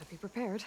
Gotta be prepared.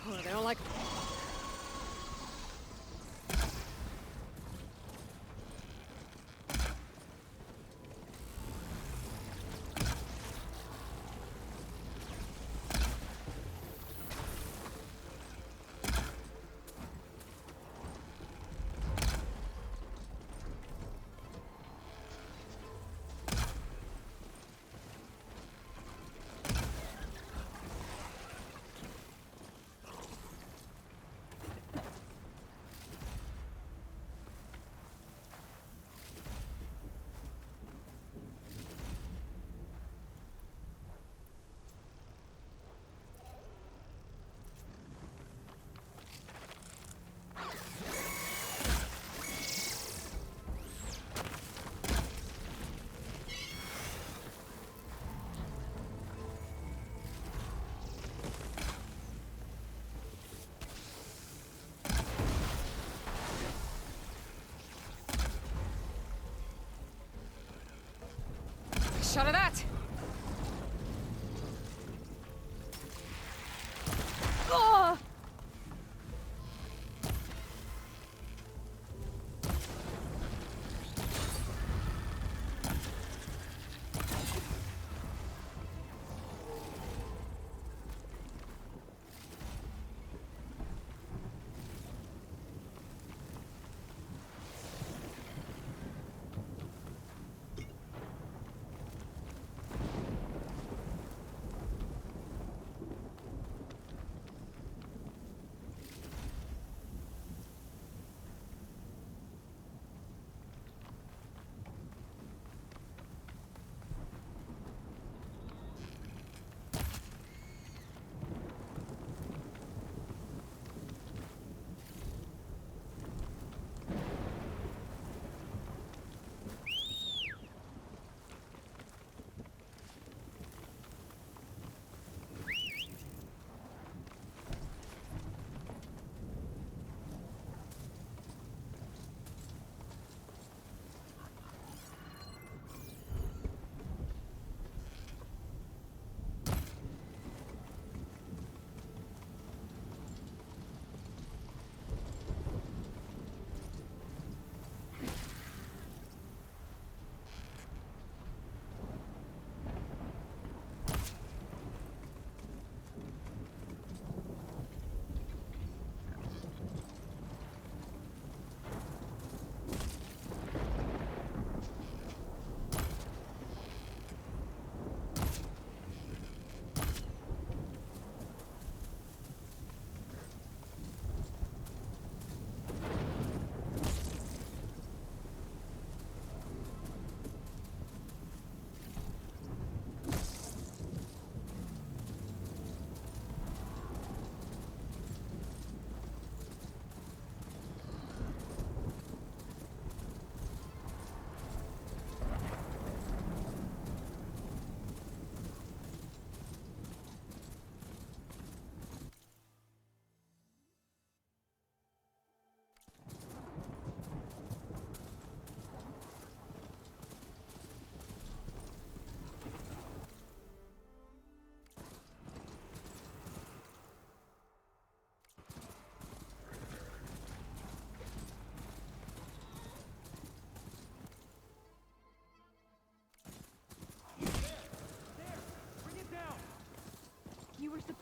Oh, they don't like... Shot of that! Oh!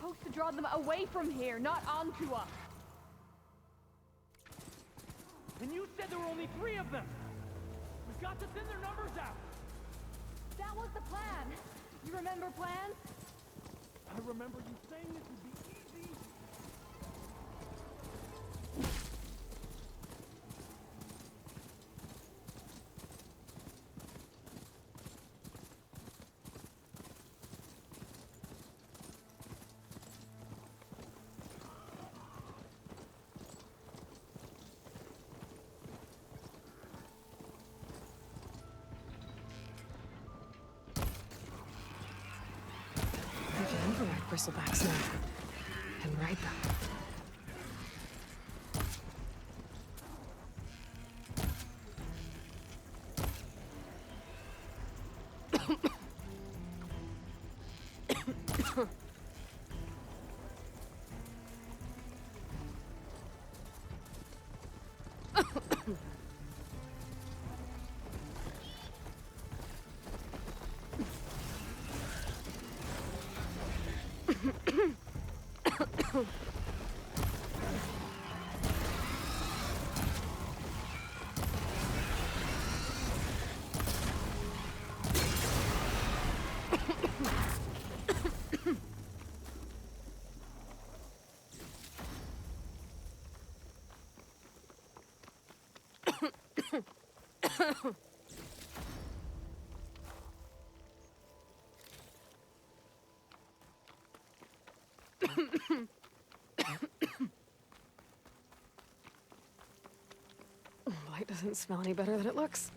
supposed to draw them away from here, not onto us. And you said there were only 3 of them! We've got to thin their numbers out! That was the plan. You remember plans? I remember you saying this would be easy! I can override bristlebacks now. And ride them. Light doesn't smell any better than it looks.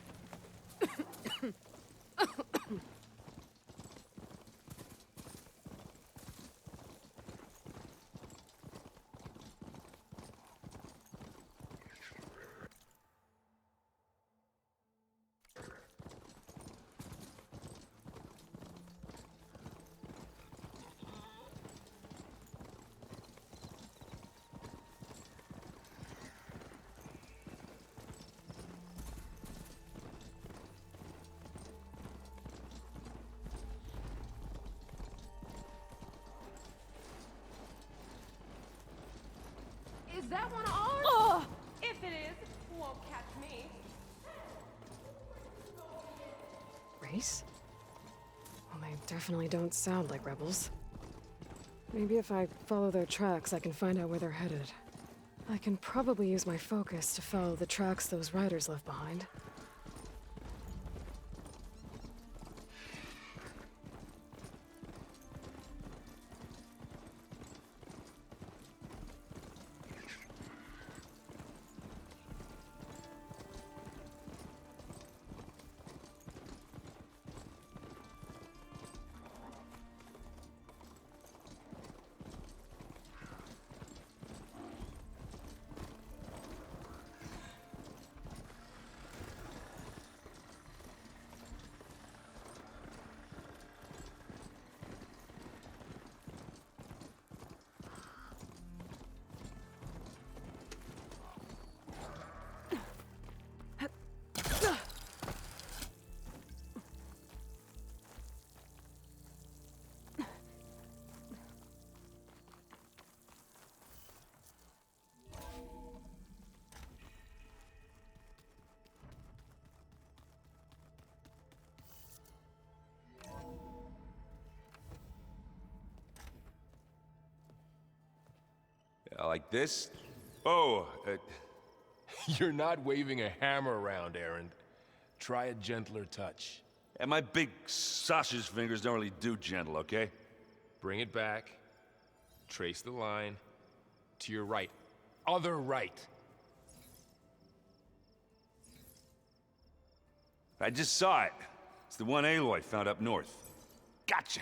Is that one of ours? Oh! If it is, won't catch me. Race? Well, they definitely don't sound like rebels. Maybe if I follow their tracks, I can find out where they're headed. I can probably use my focus to follow the tracks those riders left behind. Like this? Oh, You're not waving a hammer around, Aaron. Try a gentler touch. and my big sausage fingers don't really do gentle, okay? Bring it back. Trace the line. To your right. Other right. I just saw it. It's the one Aloy found up north. Gotcha!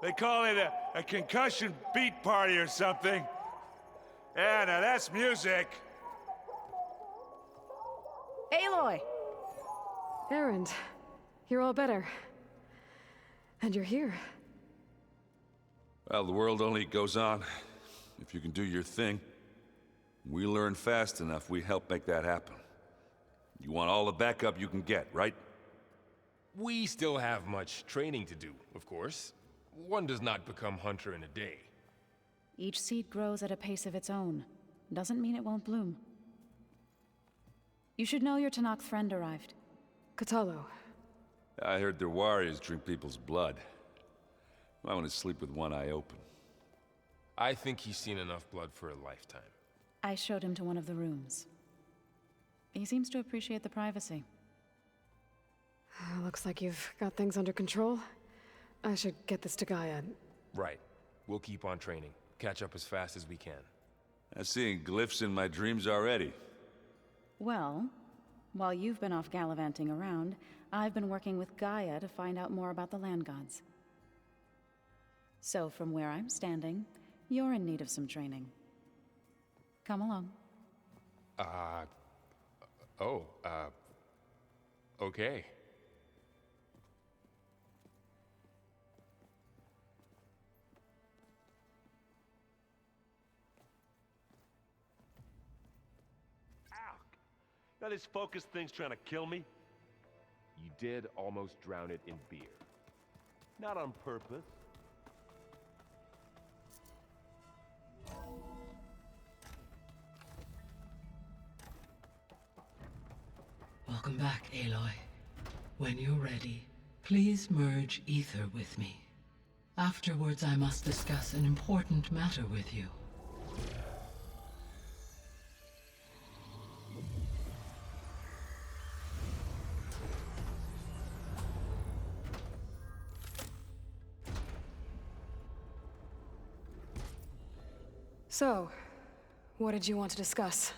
They call it a concussion beat party or something. Yeah, now that's music. Aloy! Erend, you're all better. And you're here. Well, the world only goes on if you can do your thing. We learn fast enough, we help make that happen. You want all the backup you can get, right? We still have much training to do, of course. One does not become hunter in a day. Each seed grows at a pace of its own. Doesn't mean it won't bloom. You should know your Tanakh friend arrived. Katalo. I heard their warriors drink people's blood. I want to sleep with one eye open. I think he's seen enough blood for a lifetime. I showed him to one of the rooms. He seems to appreciate the privacy. Looks like you've got things under control. I should get this to Gaia. Right. We'll keep on training. Catch up as fast as we can. I'm seeing glyphs in my dreams already. Well, while you've been off gallivanting around, I've been working with Gaia to find out more about the land gods. So from where I'm standing, you're in need of some training. Come along. Okay. Now this focus thing's trying to kill me? You did almost drown it in beer. Not on purpose. Welcome back, Aloy. When you're ready, please merge ether with me. Afterwards, I must discuss an important matter with you. So, what did you want to discuss?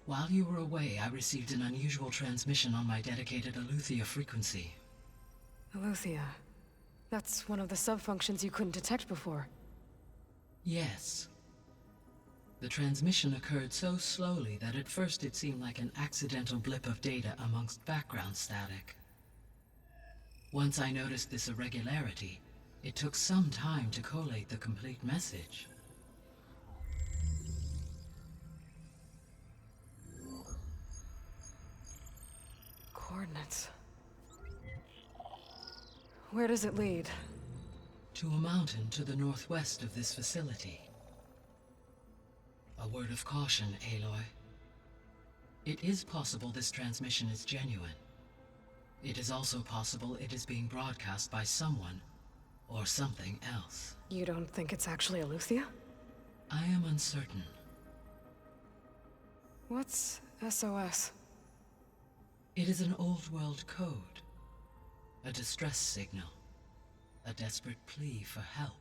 While you were away, I received an unusual transmission on my dedicated Aletheia frequency. Aletheia. That's one of the subfunctions you couldn't detect before. Yes. The transmission occurred so slowly that at first it seemed like an accidental blip of data amongst background static. Once I noticed this irregularity, it took some time to collate the complete message. Coordinates. Where does it lead? To a mountain to the northwest of this facility. A word of caution, Aloy. It is possible this transmission is genuine. It is also possible it is being broadcast by someone or something else. You don't think it's actually Aletheia? I am uncertain. What's SOS? It is an old-world code. A distress signal. A desperate plea for help.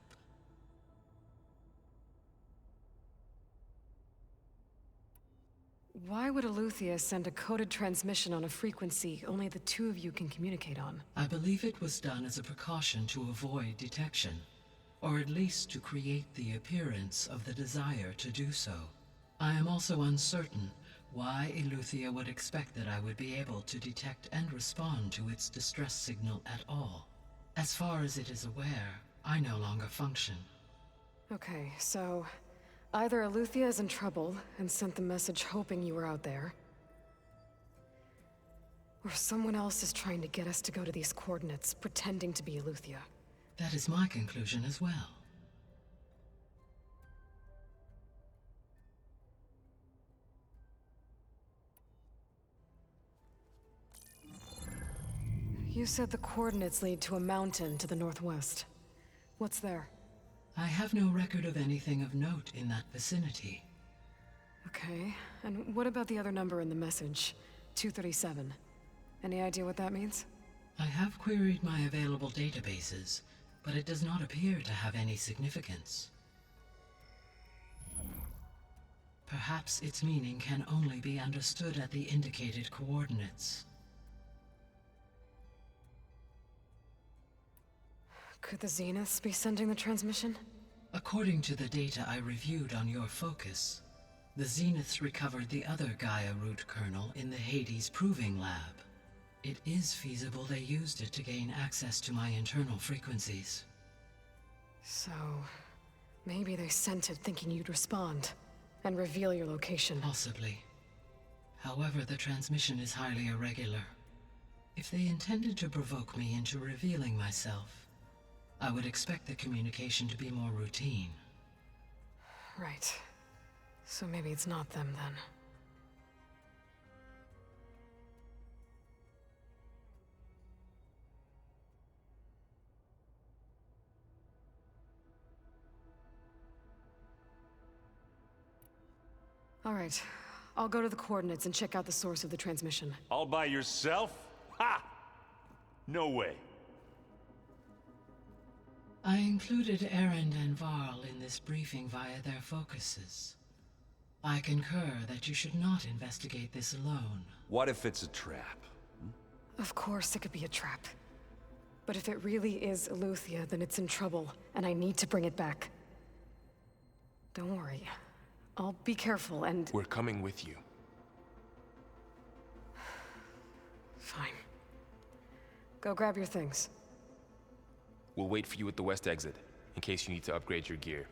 Why would Aletheia send a coded transmission on a frequency only the two of you can communicate on? I believe it was done as a precaution to avoid detection, or at least to create the appearance of the desire to do so. I am also uncertain why Aletheia would expect that I would be able to detect and respond to its distress signal at all. As far as it is aware, I no longer function. Okay, so either Aletheia is in trouble and sent the message hoping you were out there, or someone else is trying to get us to go to these coordinates, pretending to be Aletheia. That is my conclusion as well. You said the coordinates lead to a mountain to the northwest. What's there? I have no record of anything of note in that vicinity. Okay, and what about the other number in the message? 237. Any idea what that means? I have queried my available databases, but it does not appear to have any significance. Perhaps its meaning can only be understood at the indicated coordinates. Could the Zeniths be sending the transmission? According to the data I reviewed on your focus, the Zeniths recovered the other Gaia root kernel in the Hades Proving Lab. It is feasible they used it to gain access to my internal frequencies. So, maybe they sent it thinking you'd respond and reveal your location. Possibly. However, the transmission is highly irregular. If they intended to provoke me into revealing myself, I would expect the communication to be more routine. Right. So maybe it's not them then. All right. I'll go to the coordinates and check out the source of the transmission. All by yourself? Ha! No way. I included Erend and Varl in this briefing via their focuses. I concur that you should not investigate this alone. What if it's a trap? Of course it could be a trap. But if it really is Eleuthia, then it's in trouble, and I need to bring it back. Don't worry. I'll be careful and... We're coming with you. Fine. Go grab your things. We'll wait for you at the west exit, in case you need to upgrade your gear.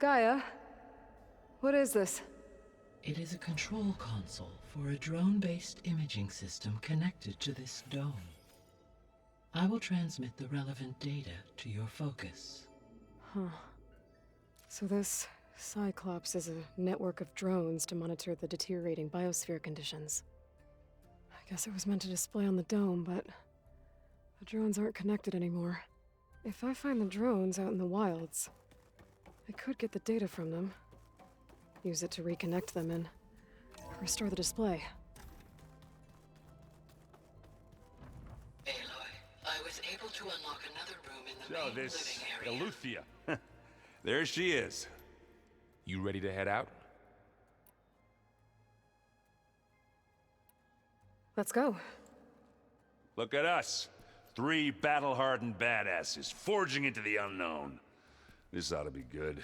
Gaia, what is this? It is a control console for a drone-based imaging system connected to this dome. I will transmit the relevant data to your focus. Huh. So this Cyclops is a network of drones to monitor the deteriorating biosphere conditions. I guess it was meant to display on the dome, but the drones aren't connected anymore. If I find the drones out in the wilds, I could get the data from them, use it to reconnect them and restore the display. Aloy, I was able to unlock another room in the So main this living area. Eleuthia. There she is. You ready to head out? Let's go. Look at us. 3 battle-hardened badasses forging into the unknown. This ought to be good.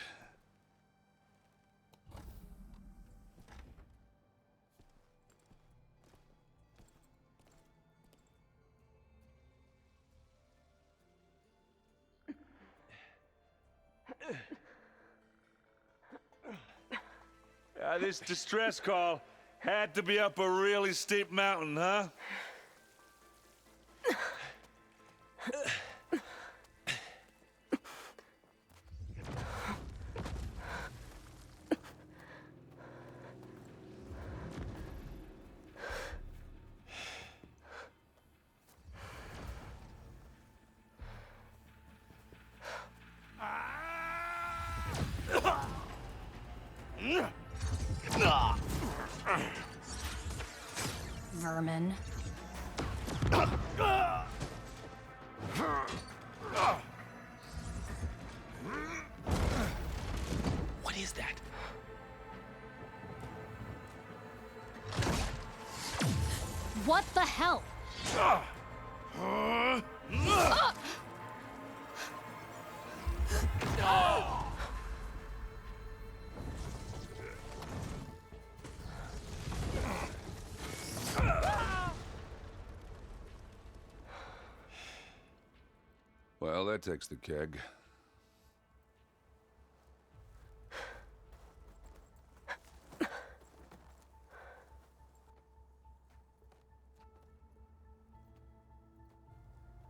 This distress call had to be up a really steep mountain, huh? Vermin. What is that? What the hell? Well, that takes the keg.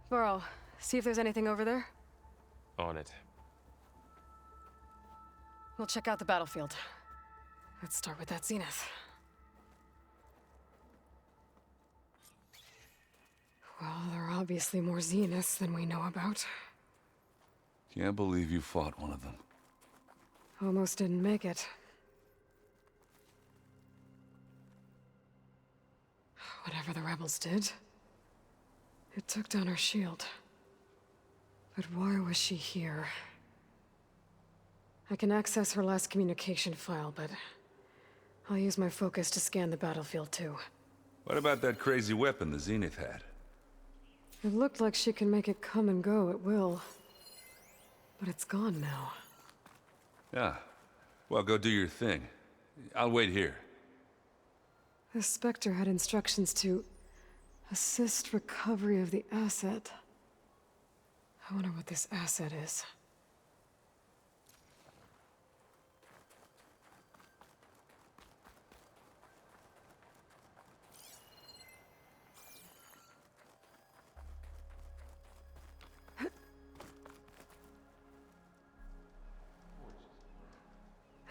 Varl, see if there's anything over there. On it. We'll check out the battlefield. Let's start with that zenith. Well, there are obviously more zeniths than we know about. Can't believe you fought one of them. Almost didn't make it. Whatever the rebels did, it took down her shield. But why was she here? I can access her last communication file, but I'll use my focus to scan the battlefield too. What about that crazy weapon the Zenith had? It looked like she can make it come and go at will. But it's gone now. Yeah. Well, go do your thing. I'll wait here. The Spectre had instructions to assist recovery of the asset. I wonder what this asset is.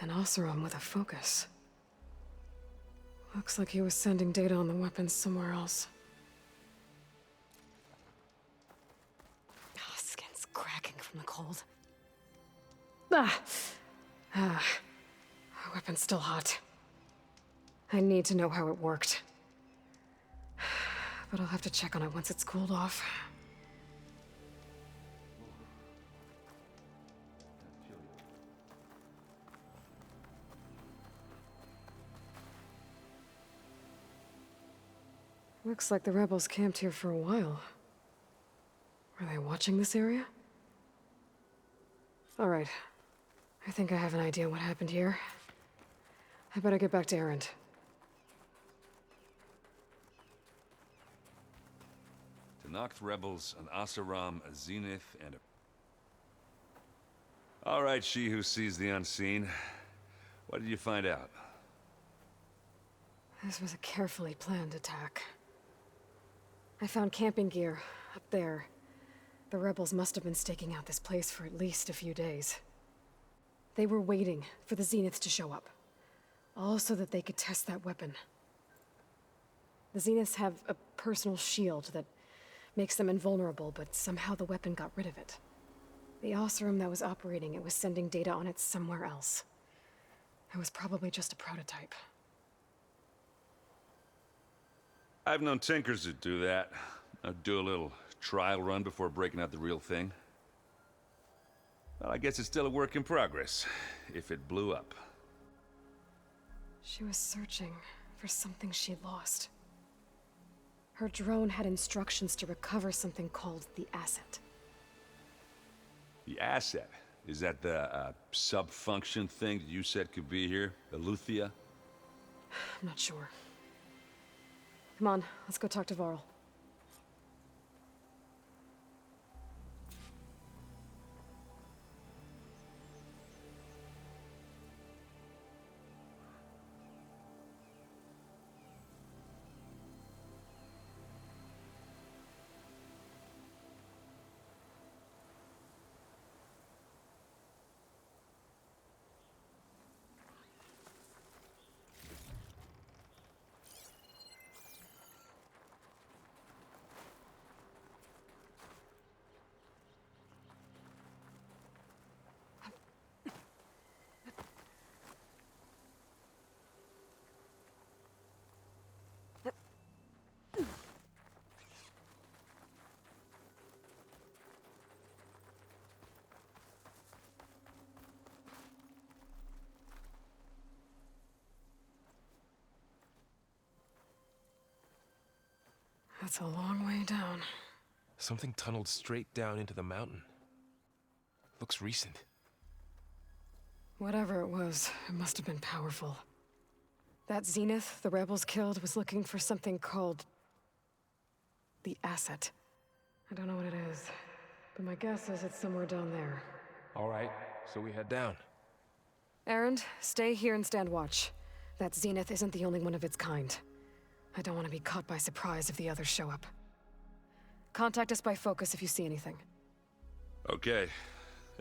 An Oseram with a focus. Looks like he was sending data on the weapons somewhere else. Oh, skin's cracking from the cold. Our weapon's still hot. I need to know how it worked. But I'll have to check on it once it's cooled off. Looks like the rebels camped here for a while. Were they watching this area? All right. I think I have an idea what happened here. I better get back to Erend. To knock the rebels, an Oseram, a Zenith, and a... All right, she who sees the unseen. What did you find out? This was a carefully planned attack. I found camping gear up there. The rebels must have been staking out this place for at least a few days. They were waiting for the Zeniths to show up. All so that they could test that weapon. The Zeniths have a personal shield that makes them invulnerable, but somehow the weapon got rid of it. The Oseram that was operating it was sending data on it somewhere else. It was probably just a prototype. I've known tinkers that do that. I'd do a little trial run before breaking out the real thing. Well, I guess it's still a work in progress, if it blew up. She was searching for something she lost. Her drone had instructions to recover something called the asset. The asset? Is that the sub-function thing that you said could be here? Eleuthia? I'm not sure. Come on, let's go talk to Varl. That's a long way down. Something tunneled straight down into the mountain. Looks recent. Whatever it was, it must have been powerful. That Zenith the rebels killed was looking for something called... the asset. I don't know what it is, but my guess is it's somewhere down there. All right, so we head down. Erend, stay here and stand watch. That Zenith isn't the only one of its kind. I don't want to be caught by surprise if the others show up. Contact us by focus if you see anything. Okay.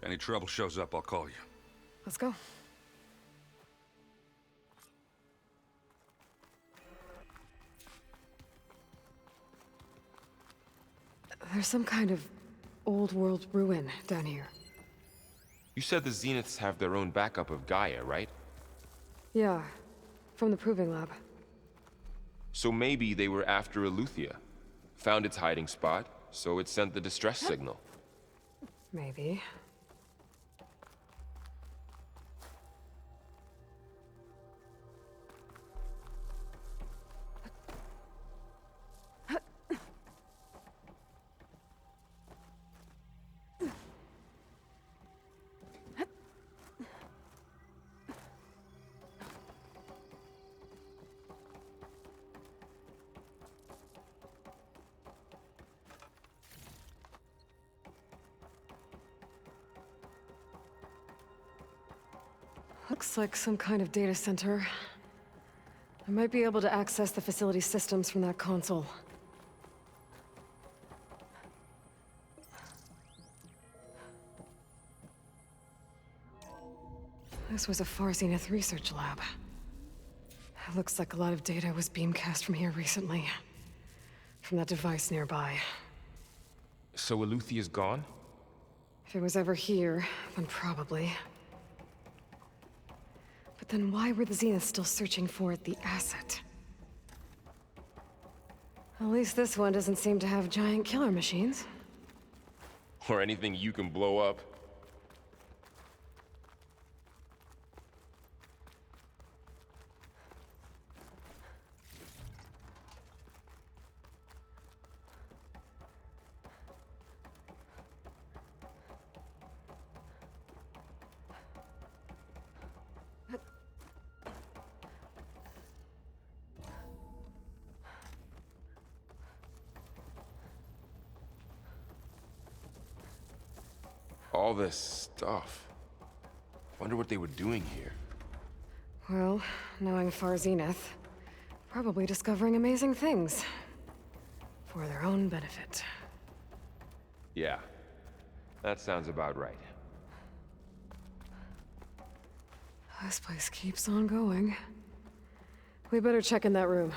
Any trouble shows up, I'll call you. Let's go. There's some kind of old world ruin down here. You said the Zeniths have their own backup of Gaia, right? Yeah, from the Proving Lab. So maybe they were after Eleuthia. Found its hiding spot, so it sent the distress signal. Maybe. Looks like some kind of data center. I might be able to access the facility systems from that console. This was a Far Zenith research lab. It looks like a lot of data was beamcast from here recently. From that device nearby. So Eluthia's gone? If it was ever here, then probably. But then why were the Zeniths still searching for the asset? At least this one doesn't seem to have giant killer machines. Or anything you can blow up? All this stuff. Wonder what they were doing here. Well, knowing Far Zenith, probably discovering amazing things. For their own benefit. Yeah, that sounds about right. This place keeps on going. We better check in that room.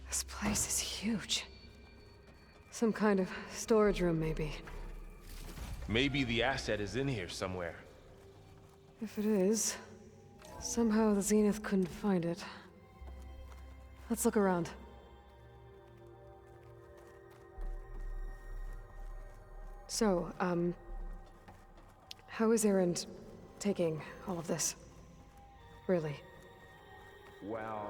This place is huge. Some kind of storage room, maybe. Maybe the asset is in here somewhere. If it is, somehow the Zenith couldn't find it. Let's look around. So, how is Erend taking all of this? Really? Well,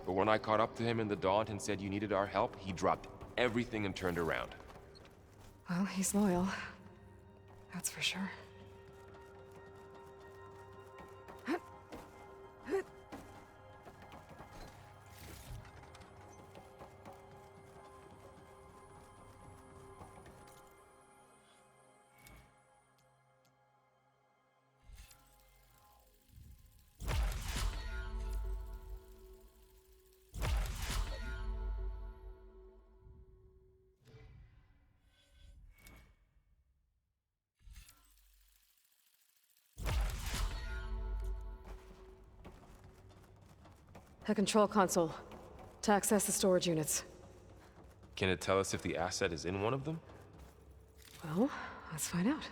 but when I caught up to him in the Daunt and said you needed our help, he dropped everything and turned around. Well, he's loyal. That's for sure. A control console to access the storage units. Can it tell us if the asset is in one of them? Well, let's find out.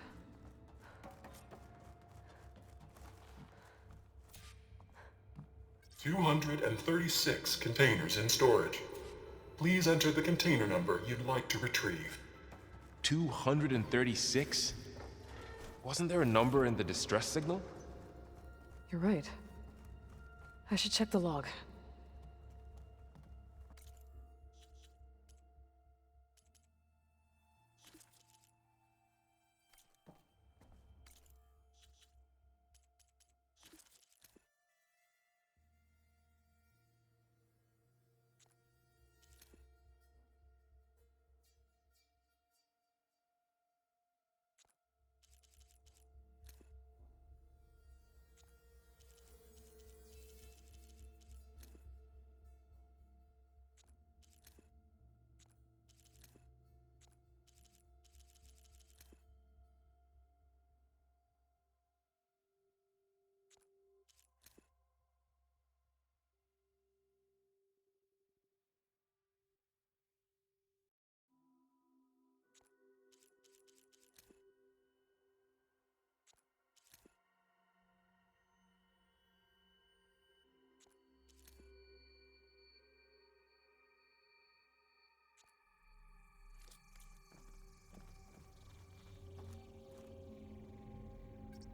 "236 containers in storage. Please enter the container number you'd like to retrieve." 236? Wasn't there a number in the distress signal? You're right. I should check the log.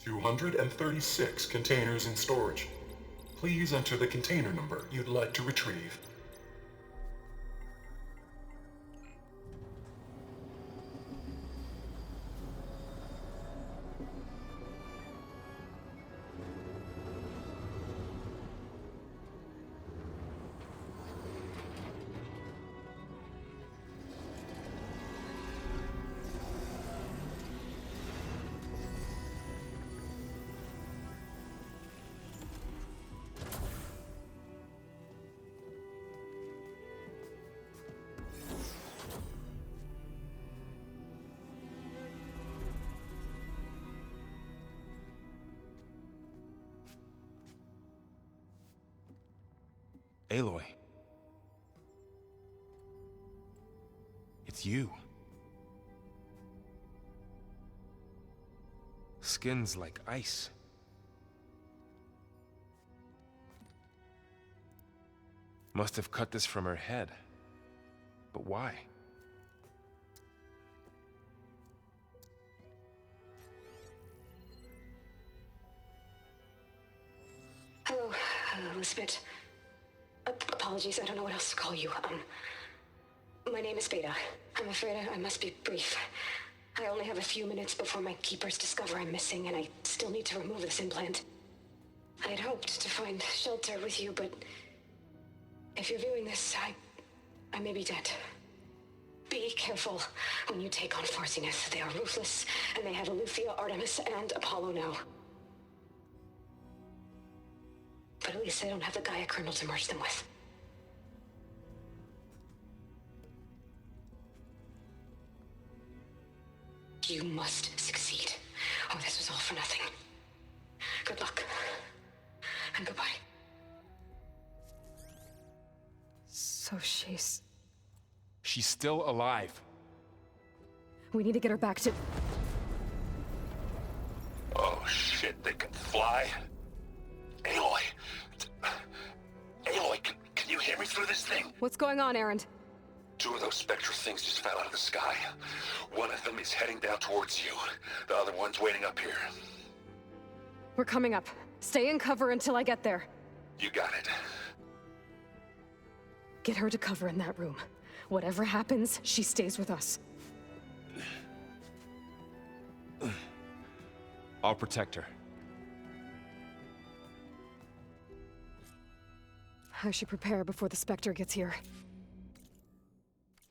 236 containers in storage. Please enter the container number you'd like to retrieve. Aloy. It's you. Skin's like ice. Must have cut this from her head. But why? Hello, Elizabeth. Apologies, I don't know what else to call you. My name is Beta. I'm afraid I must be brief. I only have a few minutes before my keepers discover I'm missing, and I still need to remove this implant. I had hoped to find shelter with you, but if you're viewing this, I may be dead. Be careful when you take on Farsiness. They are ruthless, and they have Eleuthia, Artemis, and Apollo now. But at least they don't have the Gaia kernel to merge them with. You must succeed. Oh, this was all for nothing. Good luck. And goodbye. So she's still alive. We need to get her back to... Oh shit, they can fly? Aloy! Aloy, can you hear me through this thing? What's going on, Erend? Two of those spectral things just fell out of the sky. One of them is heading down towards you. The other one's waiting up here. We're coming up. Stay in cover until I get there. You got it. Get her to cover in that room. Whatever happens, she stays with us. I'll protect her. I should prepare before the Spectre gets here.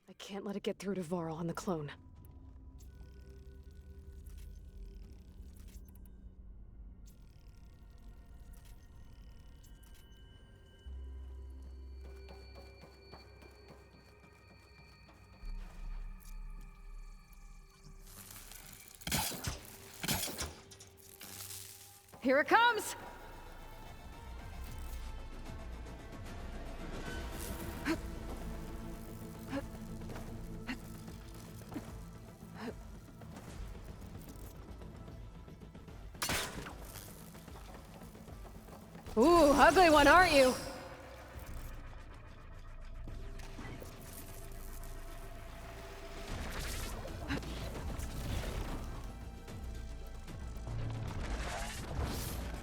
I can't let it get through to Varl on the clone. Here it comes! Ooh, ugly one, aren't you?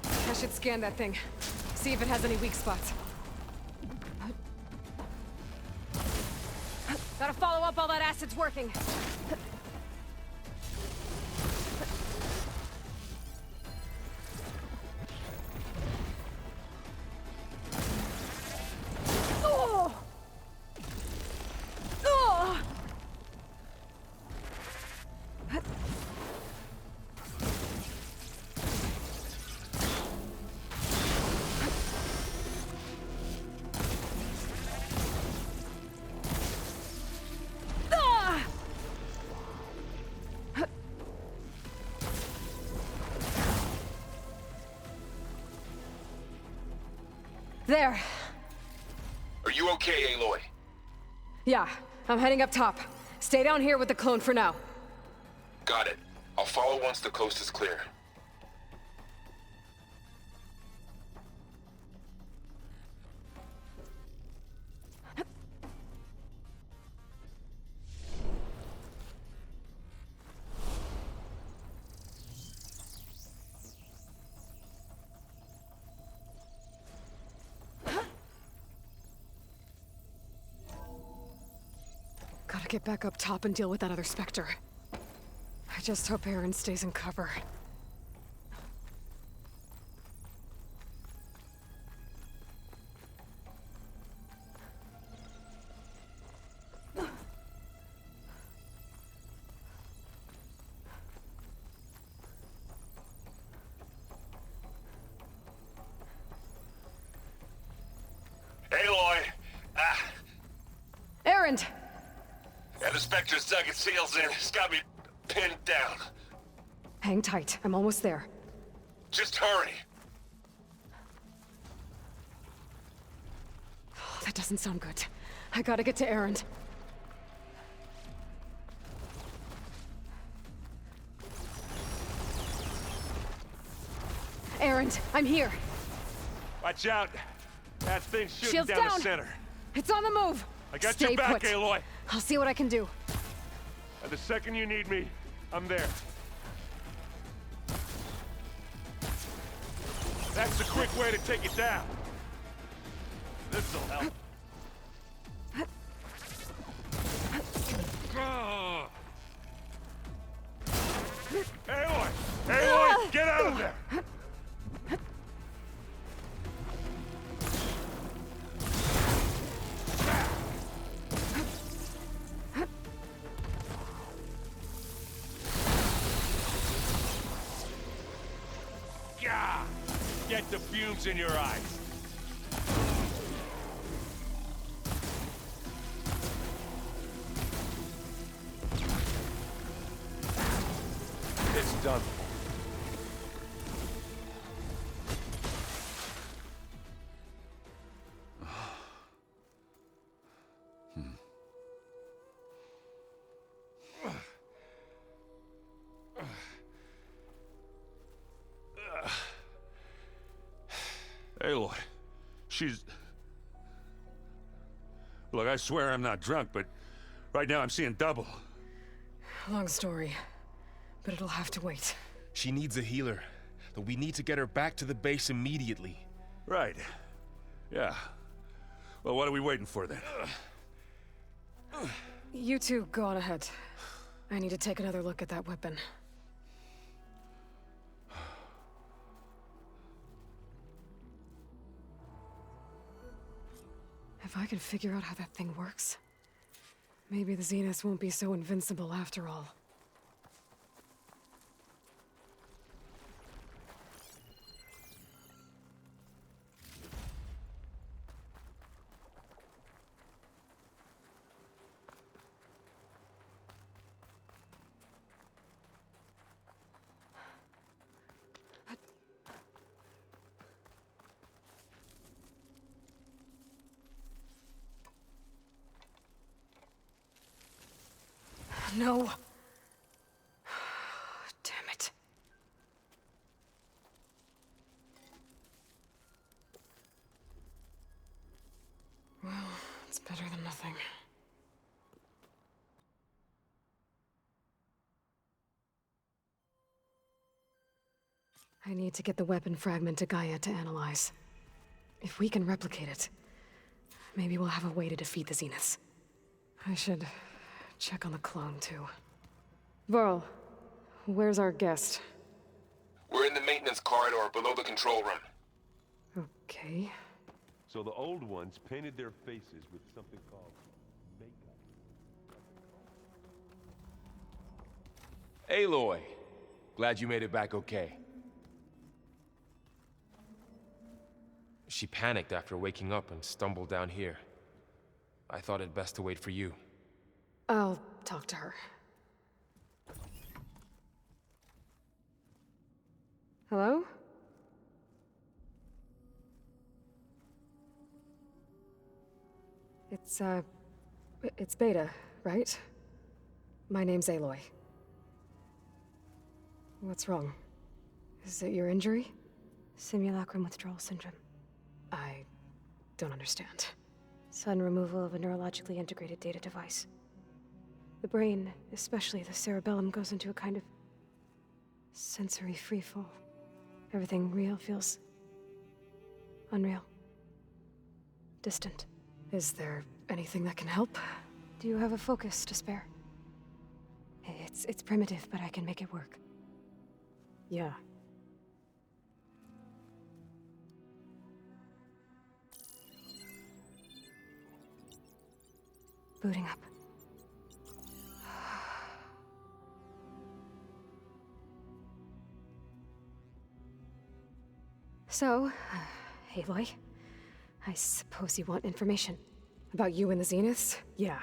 I should scan that thing. See if it has any weak spots. Gotta follow up while that acid's working. There. Are you okay, Aloy? Yeah, I'm heading up top. Stay down here with the clone for now. Got it. I'll follow once the coast is clear. get back up top and deal with that other Spectre. I just hope Aaron stays in cover. Aloy! Aaron! Yeah, the Spectre's dug its heels in. It's got me pinned down. Hang tight. I'm almost there. Just hurry. That doesn't sound good. I gotta get to Aaron. Aaron, I'm here. Watch out. That thing's shooting Shields down down. the center. It's on the move. I got Stay your back, put. Aloy. I'll see what I can do. And the second you need me, I'm there. That's the quick way to take it down. This'll help. Aloy! Aloy, get out of there! Gah! Get the fumes in your eyes. It's done. Aloy, she's... Look, I swear I'm not drunk, but right now I'm seeing double. Long story, but it'll have to wait. She needs a healer, but we need to get her back to the base immediately. Right. Yeah. Well, what are we waiting for then? You two go on ahead. I need to take another look at that weapon. If I can figure out how that thing works, maybe the Zeniths won't be so invincible after all. No. Damn it. Well, it's better than nothing. I need to get the weapon fragment to Gaia to analyze. If we can replicate it, maybe we'll have a way to defeat the Zeniths. I should check on the clone, too. Varl, where's our guest? We're in the maintenance corridor below the control room. Okay. So the old ones painted their faces with something called makeup. Aloy, glad you made it back okay. She panicked after waking up and stumbled down here. I thought it best to wait for you. I'll talk to her. Hello? It's Beta, right? My name's Aloy. What's wrong? Is it your injury? Simulacrum withdrawal syndrome. I don't understand. Sudden removal of a neurologically integrated data device. The brain, especially the cerebellum, goes into a kind of sensory freefall. Everything real feels unreal. Distant. Is there anything that can help? Do you have a focus to spare? It's primitive, but I can make it work. Yeah. Booting up. So, Aloy, I suppose you want information. About you and the Zeniths? Yeah.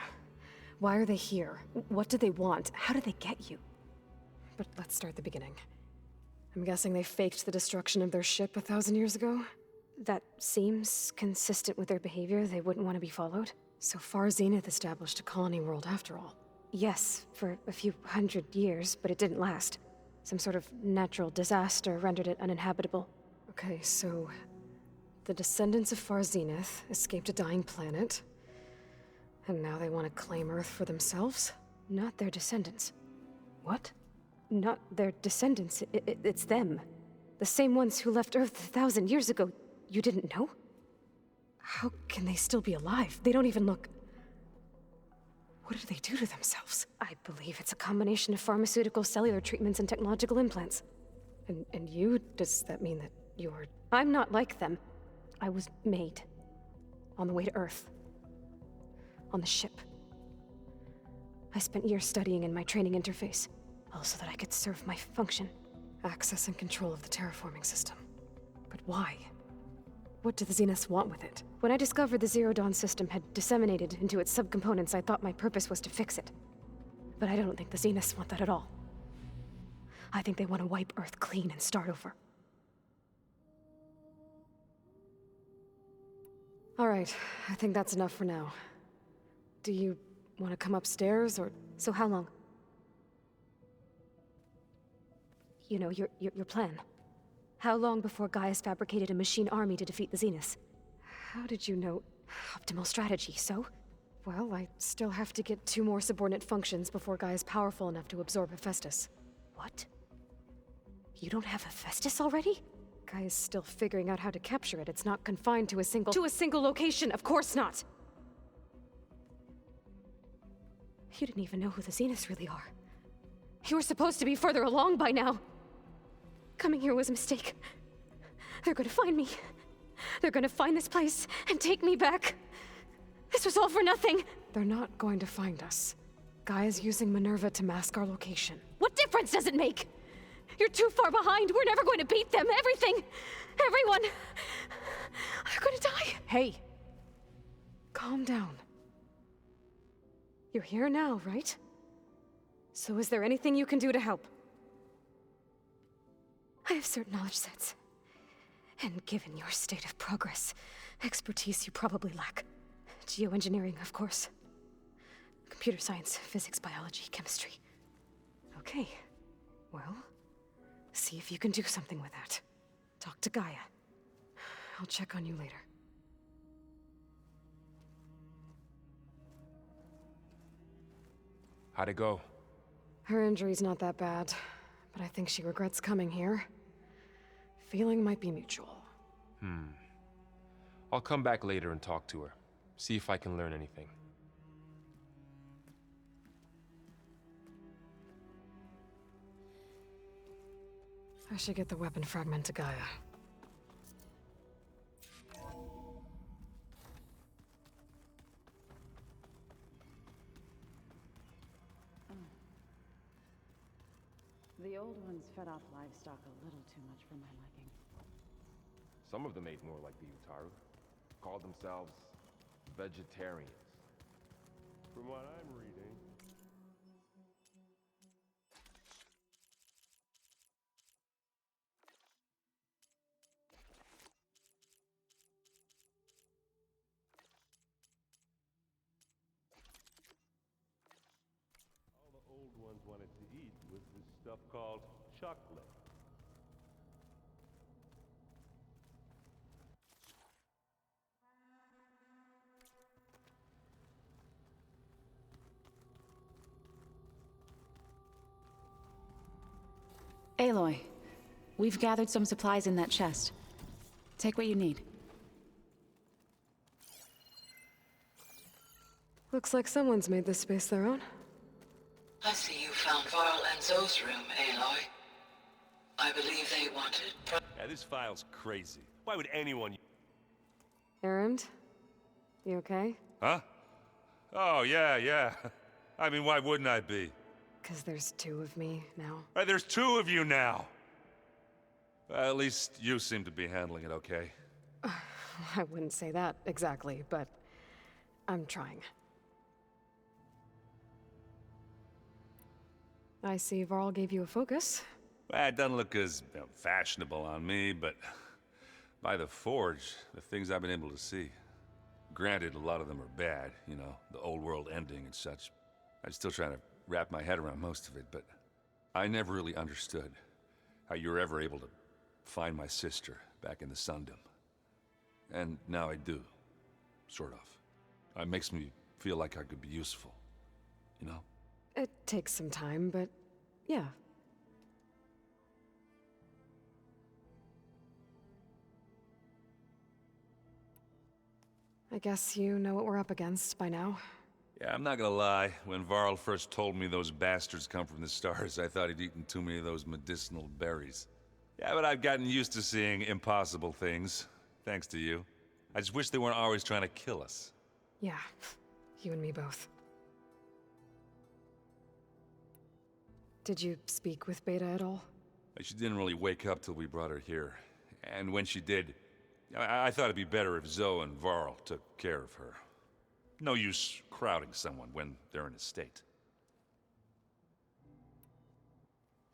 Why are they here? What do they want? How did they get you? But let's start at the beginning. I'm guessing they faked the destruction of their ship 1,000 years ago? That seems consistent with their behavior. They wouldn't want to be followed. So far, Zenith established a colony world after all. Yes, for a few hundred years, but it didn't last. Some sort of natural disaster rendered it uninhabitable. Okay, so the descendants of Far Zenith escaped a dying planet, and now they want to claim Earth for themselves? Not their descendants. What? Not their descendants. It's them. The same ones who left Earth 1,000 years ago. You didn't know? How can they still be alive? They don't even look... What do they do to themselves? I believe it's a combination of pharmaceutical, cellular treatments, and technological implants. And you? Does that mean that you're... I'm not like them. I was made. On the way to Earth? On the ship. I spent years studying in my training interface, all so that I could serve my function. Access and control of the terraforming system. But why? What do the Zeniths want with it? When I discovered the Zero Dawn system had disseminated into its subcomponents, I thought my purpose was to fix it. But I don't think the Zeniths want that at all. I think they want to wipe Earth clean and start over. All right, I think that's enough for now. Do you want to come upstairs, or... So how long? You know, your plan. How long before Gaia's fabricated a machine army to defeat the Zeniths? How did you know? Optimal strategy, so? Well, I still have to get 2 more subordinate functions before Gaia's powerful enough to absorb Hephaestus. What? You don't have Hephaestus already? Gaia's still figuring out how to capture it. It's not confined to a single... To a single location! Of course not! You didn't even know who the Zeniths really are. You were supposed to be further along by now. Coming here was a mistake. They're gonna find me. They're gonna find this place and take me back. This was all for nothing. They're not going to find us. Gaia's using Minerva to mask our location. What difference does it make? You're too far behind. We're never going to beat them. Everything, everyone, are gonna die. Hey, calm down. You're here now, right? So is there anything you can do to help? I have certain knowledge sets. And given your state of progress, expertise you probably lack. Geoengineering, of course. Computer science, physics, biology, chemistry. Okay. Well, see if you can do something with that. Talk to Gaia. I'll check on you later. How'd it go? Her injury's not that bad, but I think she regrets coming here. Feeling might be mutual. I'll come back later and talk to her. See if I can learn anything. I should get the weapon fragment to Gaia. The old ones fed off livestock a little too much for my liking. Some of them ate more like the Utaru. Called themselves vegetarians. From what I'm reading, all the old ones wanted to eat was this stuff called chocolate. Aloy, we've gathered some supplies in that chest. Take what you need. Looks like someone's made this space their own. I see you found Varl and Zoe's room, Aloy. I believe they wanted... Yeah, this file's crazy. Why would anyone... Erend? You okay? Huh? Oh, yeah. I mean, why wouldn't I be? 'Cause there's two of me now. Right, there's two of you now! At least you seem to be handling it okay. I wouldn't say that exactly, but I'm trying. I see Varl gave you a focus. Well, it doesn't look as fashionable on me, but by the Forge, the things I've been able to see. Granted, a lot of them are bad, you know, the old world ending and such. I'm still trying to wrap my head around most of it, but I never really understood how you were ever able to find my sister back in the Sundom. And now I do, sort of. It makes me feel like I could be useful, you know? It takes some time, but yeah. I guess you know what we're up against by now. Yeah, I'm not gonna lie. When Varl first told me those bastards come from the stars, I thought he'd eaten too many of those medicinal berries. Yeah, but I've gotten used to seeing impossible things, thanks to you. I just wish they weren't always trying to kill us. Yeah, you and me both. Did you speak with Beta at all? She didn't really wake up till we brought her here. And when she did, I thought it'd be better if Zoe and Varl took care of her. No use crowding someone when they're in a state.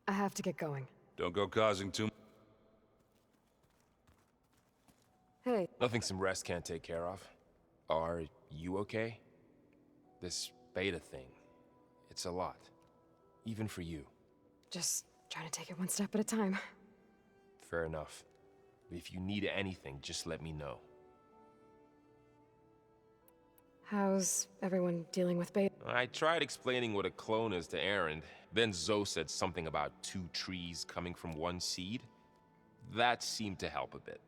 I have to get going. Don't go causing too... Hey. Nothing some rest can't take care of. Are you okay? This Beta thing, it's a lot. Even for you. Just trying to take it one step at a time. Fair enough. If you need anything, just let me know. How's everyone dealing with Beta? I tried explaining what a clone is to Erend. Then Zoe said something about 2 trees coming from 1 seed. That seemed to help a bit.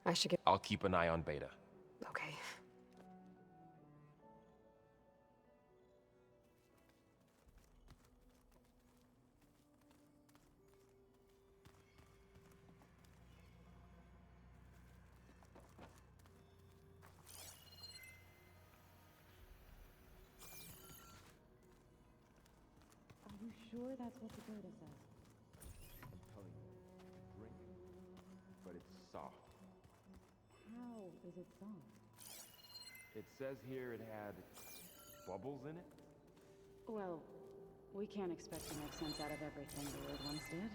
I should get... I'll keep an eye on Beta. Okay. Are you sure that's what the Beta says? I'm telling you, drink it. But it's soft. How is it soft? It says here it had bubbles in it? Well, we can't expect to make sense out of everything the Weird Ones did.